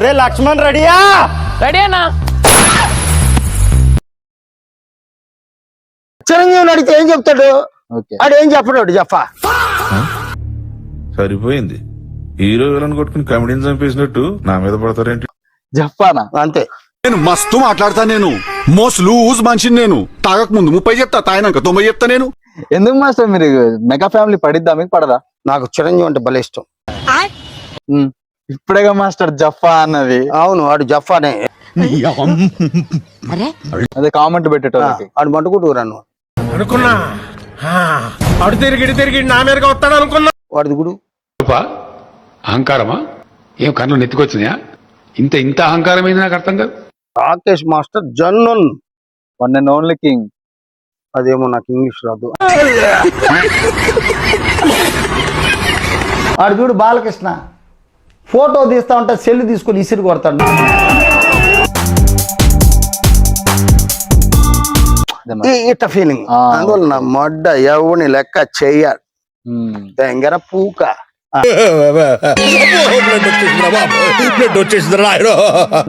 రే లక్ష్మణ్ రెడీయా? రెడీ అన్నా. చిరంజీవిని అడిగితే ఏం చెప్తాడు? ఆడు ఏం చెప్పడాడు చెప్పా. సరిపోయింది. హీరో విలన్ కొట్టుకుని కమెడీని చంపేసినట్టు నా మీద పడతారేంటి? చెప్పానా? అంతే. నేను మస్తు మాట్లాడతా. నేను మోస్ట్ లూజ్ మనిషిని. నేను తాగక ముందు 30 చెప్తా, తాగినాక 90 చెప్తా. నేను ఎందుకు మాస్టర్ మీరు మెగా ఫ్యామిలీ పడిద్దా మీకు పడదా? నాకు చిరంజీవి అంటే భలే ఇష్టం. ఇప్పుడేగా మాస్టర్ జఫా అన్నది. అవును, వాడు జఫానే. అదే కామెంట్ పెట్టేటోళ్ళకి. వాడు మంటుకుంటూ రాను అనుకున్నా. అడు తిరిగి నా మీదగా వస్తాడు అనుకున్నా. వాడిది గుడు అహంకారమా? ఏం కన్ను నెత్తికొచ్చినాయా? ఇంత అహంకారం ఏంది నాకు అర్థం కాదు. రాకేష్ మాస్టర్ జన్నున్ వన్ అండ్ ఓన్లీ కింగ్. అదేమో నాకు ఇంగ్లీష్ రాదు. వాడు చూడు బాలకృష్ణ ఫోటో తీస్తా ఉంటే సెల్ తీసుకొని ఇసిరి కొడతాడు. ఇట్ట ఫీలింగ్. అందువల్ల నా మొడ్డ ఎవని లెక్క చెయ్య తెంగర పూక.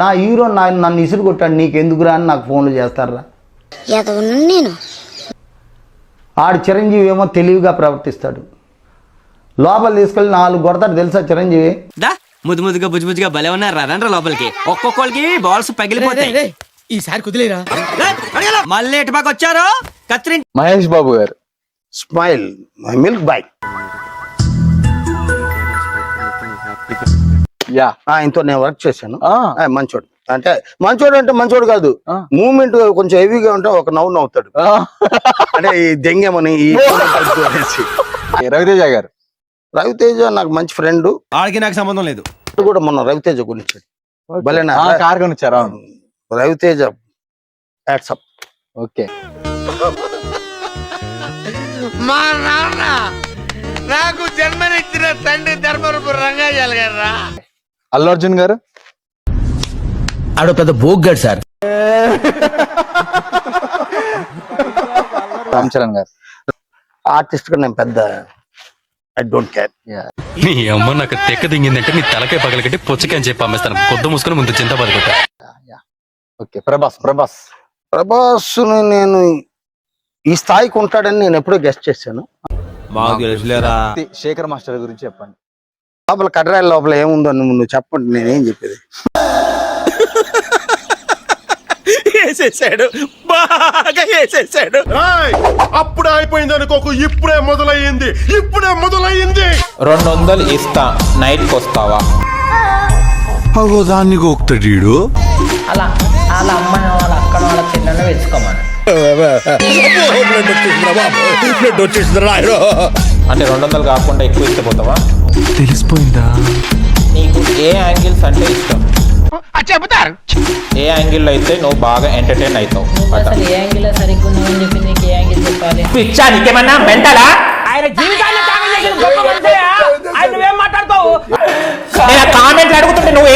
నా హీరో నన్ను ఇసురు కొట్టాడు, నీకెందుకురా అని నాకు ఫోన్లు చేస్తారా. నేను ఆడు చిరంజీవి ఏమో తెలివిగా ప్రవర్తిస్తాడు. లోపల తీసుకెళ్ళి 4 కొడతాడు తెలుసా చిరంజీవి. ముద్దు ముద్దుగా బుజ్జుగా భలే ఉన్నారు. రండి లోపలికి. ఒక్కొక్కరికి బాల్స్ పగిలిపోతాయి. ఈసారి కుదిలేరా? మళ్ళీ ఎటు పక్క వచ్చారు? కత్తిరి మహేష్ బాబు గారు స్మైల్ మిల్క్ బాయ్. ఆయనతో నేను వర్క్ చేశాను. మంచోడు అంటే మంచోడు కాదు. మూమెంట్ కొంచెం హెవీగా ఉంటే ఒక నవ్వుతాడు. అంటే ఈ దెంగేమని రవితేజ నాకు మంచి ఫ్రెండ్. ఆడికి నాకు సంబంధం లేదు. కూడా మొన్న రవితేజ కొనిచ్చాడు. భలేనా కార్ కొనిచ్చారా? రవితేజ యాక్సెప్ట్. ఓకే. మా నాన్న నాకు జన్మనిచ్చిన తండ్రి ధర్మరూపు రంగాజాల గారా. అల్లు అర్జున్ గారు ఆడు పెద్ద బోగ్గాడు సార్. రామ్ చరణ్ గారు ఆర్టిస్ట్ గా నేను పెద్ద ఐ డోంట్ కేర్. నీ అమ్మ నాకు తెక్క దింగిందంటే నీ తలకాయ పగలగట్టి పుచ్చకాయ చెప్పి అమ్మేస్తాను. కొద్ది మూసుకొని ముందు చింత పడుకుంటా. ఓకే. ప్రభాస్ నేను ఈ స్థాయికి ఉంటాడని నేను ఎప్పుడో గెస్ట్ చేశాను. శేఖర్ మాస్టర్ గురించి చెప్పండి. లోపల కడ్రాయిల లోపల ఏముందో నువ్వు చెప్పండి, నేనేం చెప్పేది. వేసేసాడు, బాగా వేసేసాడు. అప్పుడే అయిపోయింది అనుకోకు, ఇప్పుడే మొదలయ్యింది. 200 ఇస్తా, నైట్కి వస్తావా? దాన్ని ఒక్కడు అలా వాళ్ళ అమ్మని వాళ్ళ అక్కను వాళ్ళ చెల్లెని వెతుకోమని. అంటే 200 కాకుండా ఎక్కువ ఇష్టపోతావా? తెలిసిపోయిందా? నీకు ఏ యాంగిల్స్ అంటే ఇష్టం? చెబుతారు. ఏ యాంగిల్ అయితే నువ్వు బాగా ఎంటర్టైన్ అవుతావు? ఏ యాంగిల్ సరిగ్గా ఉన్నావని చెప్పి నీకు ఏ యాంగిల్ చెప్పాలి? పిచ్చా నీకేమన్నా మెంటలా? ఆయన జీవితాన్ని గొప్ప మనిషియా? ఆయన నువ్వేం మాట్లాడతావు? నేను కామెంట్లు అడుగుతుంటే నువ్వు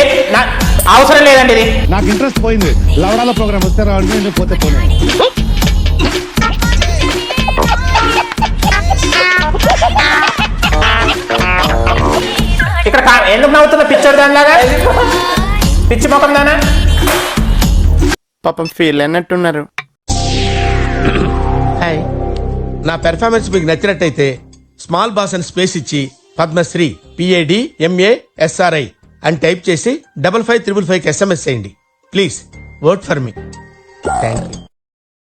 అవసరం లేదండి. ఇది నాకు ఇంట్రెస్ట్ పోయింది. లవడాల ప్రోగ్రామ్ వస్తే రావడం పోతే పోయింది. ఇక్కడ ఎందుకు నవ్వుతున్నా పిచ్చర్ దానిలాగా? పిచ్చి మొఖం దానా? పాపం ఫీల్ అన్నట్టున్నారు. హాయ్, నా పెర్ఫార్మెన్స్ మీకు నచ్చినట్టయితే స్మాల్ బాస్ అని స్పేస్ ఇచ్చి పద్మశ్రీ PADMASRI అని టైప్ చేసి 5555 SMS చేయండి. Please vote for me. Thank you.